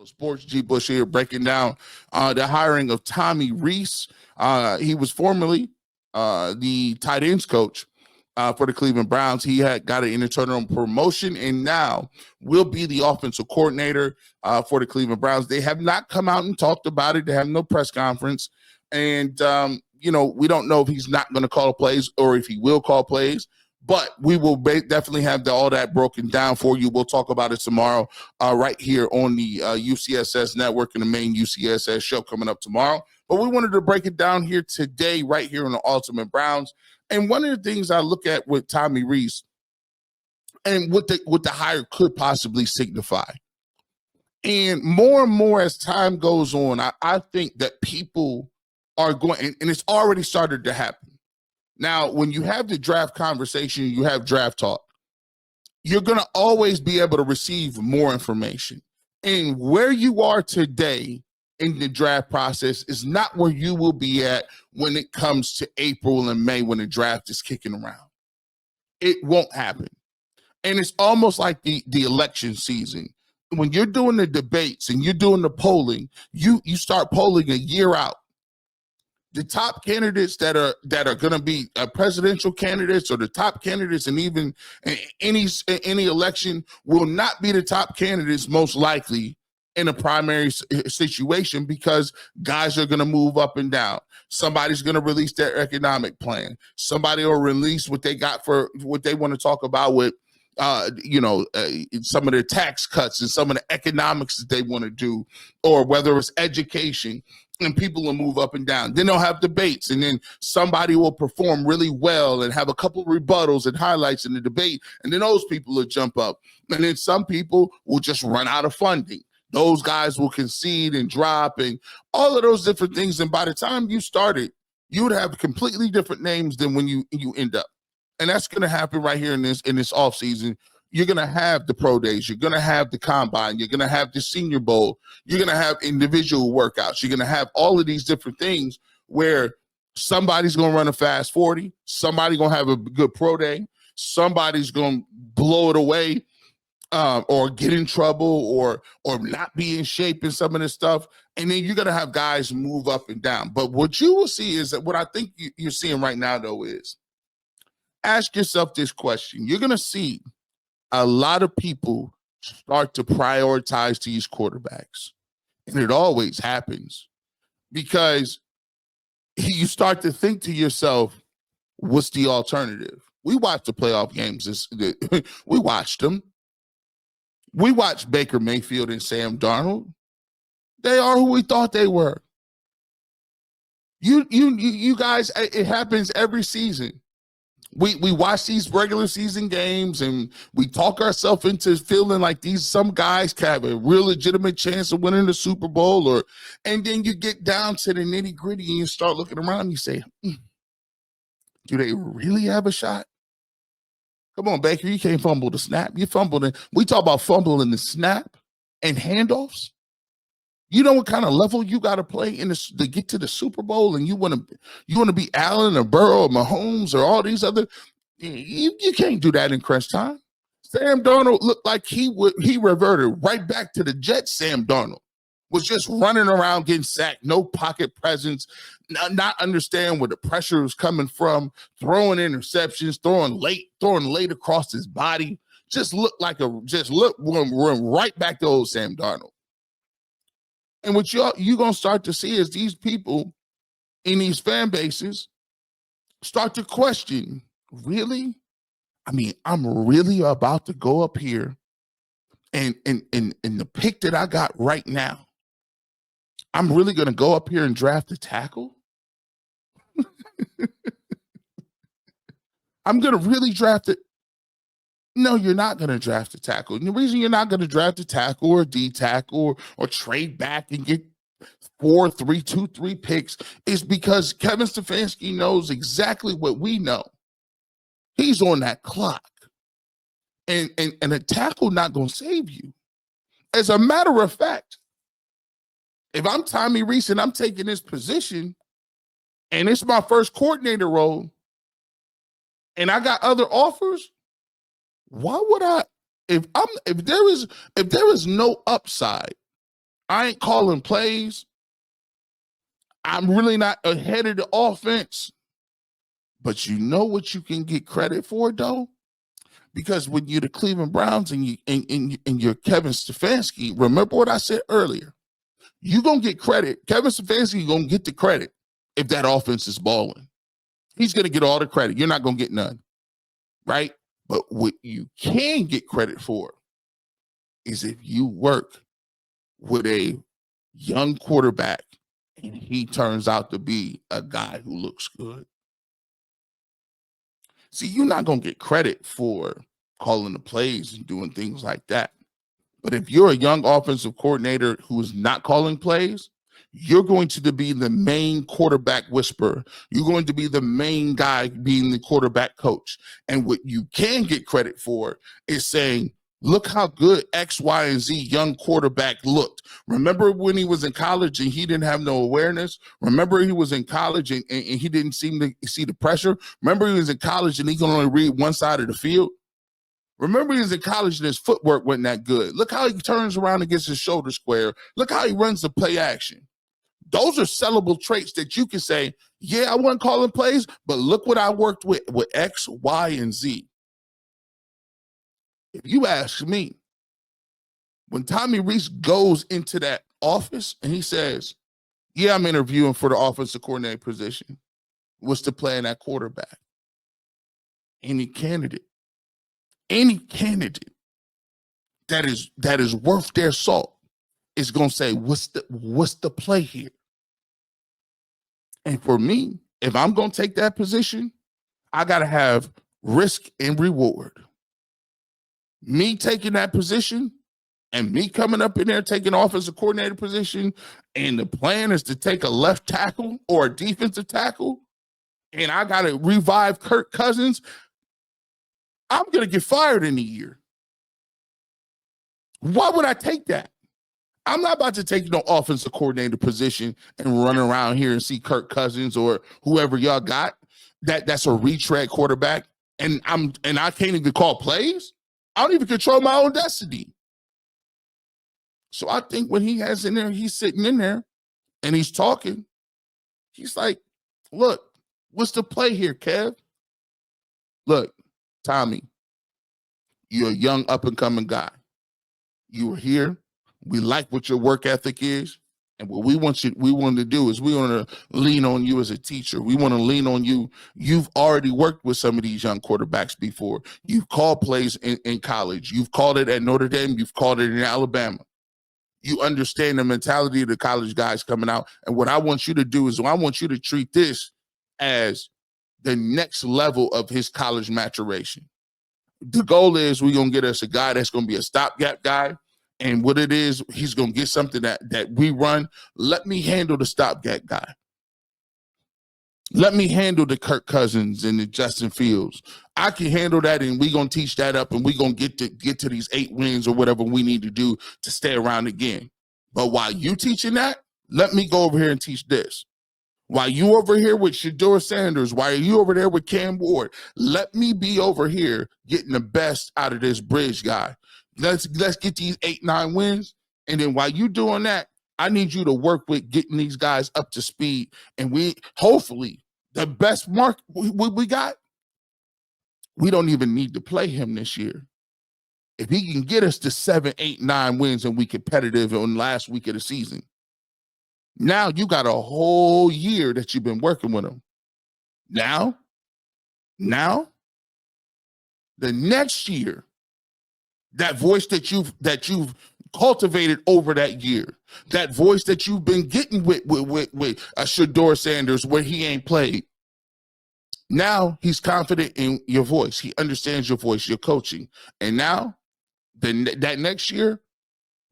Sports G. Bush here breaking down the hiring of Tommy Rees. He was formerly the tight ends coach for the Cleveland Browns. He had got an internal promotion and now will be the offensive coordinator for the Cleveland Browns. They have not come out and talked about it. They have no press conference. And, we don't know if he's not going to call plays or if he will call plays. But we will definitely have all that broken down for you. We'll talk about it tomorrow right here on the UCSS network and the main UCSS show coming up tomorrow. But we wanted to break it down here today right here on the Ultimate Browns. And one of the things I look at with Tommy Rees and what the hire could possibly signify. And more as time goes on, I think that people are going, and it's already started to happen. Now, when you have the draft conversation, you have draft talk, you're going to always be able to receive more information. And where you are today in the draft process is not where you will be at when it comes to April and May when the draft is kicking around. It won't happen. And it's almost like the election season. When you're doing the debates and you're doing the polling, you start polling a year out. The top candidates that are going to be presidential candidates or the top candidates and even any election will not be the top candidates most likely in a primary situation because guys are going to move up and down. Somebody's going to release their economic plan. Somebody will release what they got for what they want to talk about with some of the tax cuts and some of the economics that they want to do, or whether it's education. And people will move up and down. Then they'll have debates, and then somebody will perform really well and have a couple of rebuttals and highlights in the debate, and then those people will jump up. And then some people will just run out of funding. Those guys will concede and drop and all of those different things. And by the time you started, you would have completely different names than when you end up. And that's going to happen right here in this offseason. You're going to have the pro days. You're going to have the combine. You're going to have the Senior Bowl. You're going to have individual workouts. You're going to have all of these different things where somebody's going to run a fast 40. Somebody's going to have a good pro day. Somebody's going to blow it away or get in trouble or not be in shape in some of this stuff. And then you're going to have guys move up and down. But what you will see is that what I think you're seeing right now, though, is ask yourself this question. You're going to see a lot of people start to prioritize these quarterbacks. And it always happens because you start to think to yourself, what's the alternative? We watched the playoff games. We watched them. We watched Baker Mayfield and Sam Darnold. They are who we thought they were. You guys, it happens every season. We watch these regular season games and we talk ourselves into feeling like some guys have a real legitimate chance of winning the Super Bowl, and then you get down to the nitty gritty and you start looking around and you say, do they really have a shot? Come on, Baker, you can't fumble the snap. You fumbled it. We talk about fumbling the snap and handoffs. You know what kind of level you got to play to get to the Super Bowl, and you want to be Allen or Burrow or Mahomes or all these other. You can't do that in crunch time. Sam Darnold looked like he reverted right back to the Jets. Sam Darnold was just running around getting sacked, no pocket presence, not understand where the pressure was coming from, throwing interceptions, throwing late across his body. Went right back to old Sam Darnold. And what you're going to start to see is these people in these fan bases start to question, really? I mean, I'm really about to go up here and the pick that I got right now, I'm really going to go up here and draft a tackle? I'm going to really draft it. No, you're not going to draft a tackle. And the reason you're not going to draft a tackle or a D tackle or trade back and get 4, 3, 2, 3 picks is because Kevin Stefanski knows exactly what we know. He's on that clock. And a tackle not going to save you. As a matter of fact, if I'm Tommy Rees and I'm taking this position and it's my first coordinator role and I got other offers, why would I, if there is no upside I ain't calling plays. I'm really not ahead of the offense. But you know what you can get credit for, though? Because when you're the Cleveland Browns and you're Kevin Stefanski, remember what I said earlier. You're going to get credit. Kevin Stefanski going to get the credit if that offense is balling. He's going to get all the credit. You're not going to get none, right? But what you can get credit for is if you work with a young quarterback and he turns out to be a guy who looks good. See, you're not going to get credit for calling the plays and doing things like that. But if you're a young offensive coordinator who is not calling plays, you're going to be the main quarterback whisperer. You're going to be the main guy being the quarterback coach. And what you can get credit for is saying, look how good X, Y, and Z young quarterback looked. Remember when he was in college and he didn't have no awareness? Remember he was in college and he didn't seem to see the pressure? Remember he was in college and he can only read one side of the field? Remember he was in college and his footwork wasn't that good. Look how he turns around and gets his shoulder square. Look how he runs the play action. Those are sellable traits that you can say, yeah, I wasn't calling plays, but look what I worked with X, Y, and Z. If you ask me, when Tommy Rees goes into that office and he says, yeah, I'm interviewing for the offensive coordinator position, what's the plan at quarterback? Any candidate that is worth their salt is going to say, what's the play here? And for me, if I'm going to take that position, I got to have risk and reward. Me taking that position and me coming up in there taking offensive coordinator position, and the plan is to take a left tackle or a defensive tackle, and I got to revive Kirk Cousins, I'm going to get fired in a year. Why would I take that? I'm not about to take no offensive coordinator position and run around here and see Kirk Cousins or whoever y'all got that's a retread quarterback, and I can't even call plays. I don't even control my own destiny. So I think when he has in there, he's sitting in there and he's talking. He's like, look, what's the play here, Kev? Look, Tommy, you're a young up-and-coming guy. You were here. We like what your work ethic is. And what we want to do is we want to lean on you as a teacher. We want to lean on you. You've already worked with some of these young quarterbacks before. You've called plays in college. You've called it at Notre Dame. You've called it in Alabama. You understand the mentality of the college guys coming out. And what I want you to do is I want you to treat this as the next level of his college maturation. The goal is we're going to get us a guy that's going to be a stopgap guy. And what it is, he's going to get something that we run. Let me handle the stopgap guy. Let me handle the Kirk Cousins and the Justin Fields. I can handle that, and we're going to teach that up, and we're going to get to these 8 wins or whatever we need to do to stay around again. But while you teaching that, let me go over here and teach this. While you over here with Shedeur Sanders, while you over there with Cam Ward, let me be over here getting the best out of this bridge guy. Let's get these 8-9 wins. And then while you doing that, I need you to work with getting these guys up to speed. And we hopefully the best mark we got, we don't even need to play him this year. If he can get us to 7, 8, 9 wins and we competitive on last week of the season, now you got a whole year that you've been working with him. Now, the next year, that voice that you've cultivated over that year, that voice that you've been getting with Shedeur Sanders where he ain't played. Now he's confident in your voice. He understands your voice, your coaching. And now, that next year,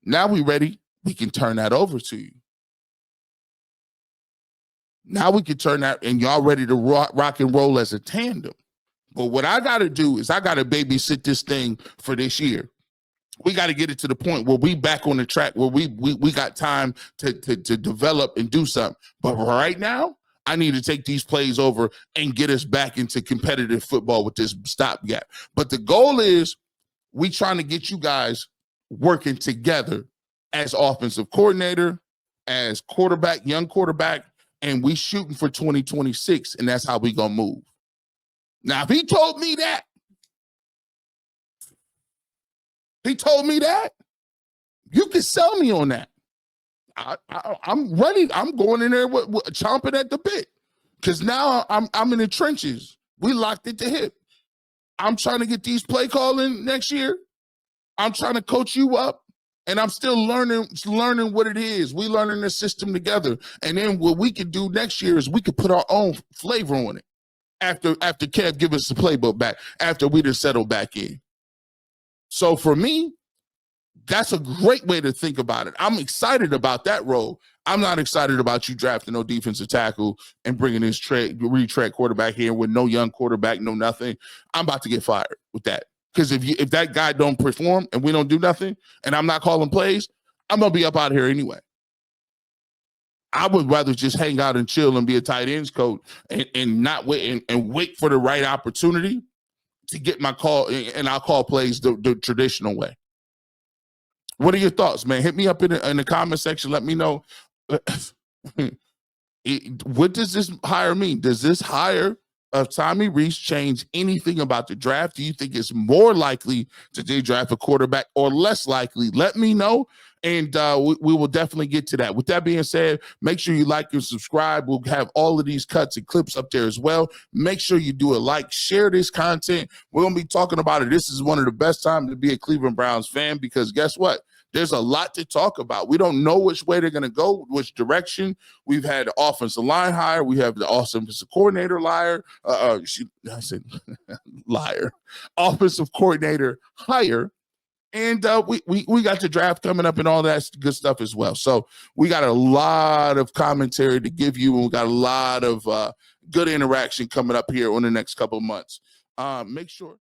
now we ready. We can turn that over to you. Now we can turn that, and y'all ready to rock and roll as a tandem. But what I got to do is I got to babysit this thing for this year. We got to get it to the point where we back on the track where we got time to develop and do something. But right now, I need to take these plays over and get us back into competitive football with this stopgap. But the goal is we trying to get you guys working together as offensive coordinator, as quarterback, young quarterback, and we shooting for 2026, and that's how we gonna move. Now, if he told me that, you can sell me on that. I'm ready. I'm going in there with chomping at the bit, because now I'm in the trenches. We locked at the hip. I'm trying to get these play calling next year. I'm trying to coach you up, and I'm still learning what it is. We learning the system together, and then what we could do next year is we could put our own flavor on it after Kev give us the playbook back, after we just settle back in. So for me, that's a great way to think about it. I'm excited about that role. I'm not excited about you drafting no defensive tackle and bringing this retread quarterback here with no young quarterback, no nothing. I'm about to get fired with that. Because if that guy don't perform and we don't do nothing and I'm not calling plays, I'm going to be up out of here anyway. I would rather just hang out and chill and be a tight ends coach and not wait and wait for the right opportunity to get my call, and I'll call plays the traditional way. What are your thoughts, man? Hit me up in the comment section. Let me know. What does this hire mean? Does this hire of Tommy Rees change anything about the draft? Do you think it's more likely to draft a quarterback or less likely? Let me know, and we will definitely get to that. With that being said, make sure you like and subscribe. We'll have all of these cuts and clips up there as well. Make sure you do a like, share this content. We're going to be talking about it. This is one of the best times to be a Cleveland Browns fan, because guess what? There's a lot to talk about. We don't know which way they're going to go, which direction. We've had the offensive line hire. We have the offensive coordinator liar. I said liar. Offensive coordinator hire. And we got the draft coming up and all that good stuff as well. So we got a lot of commentary to give you, and we got a lot of good interaction coming up here on the next couple of months. Make sure.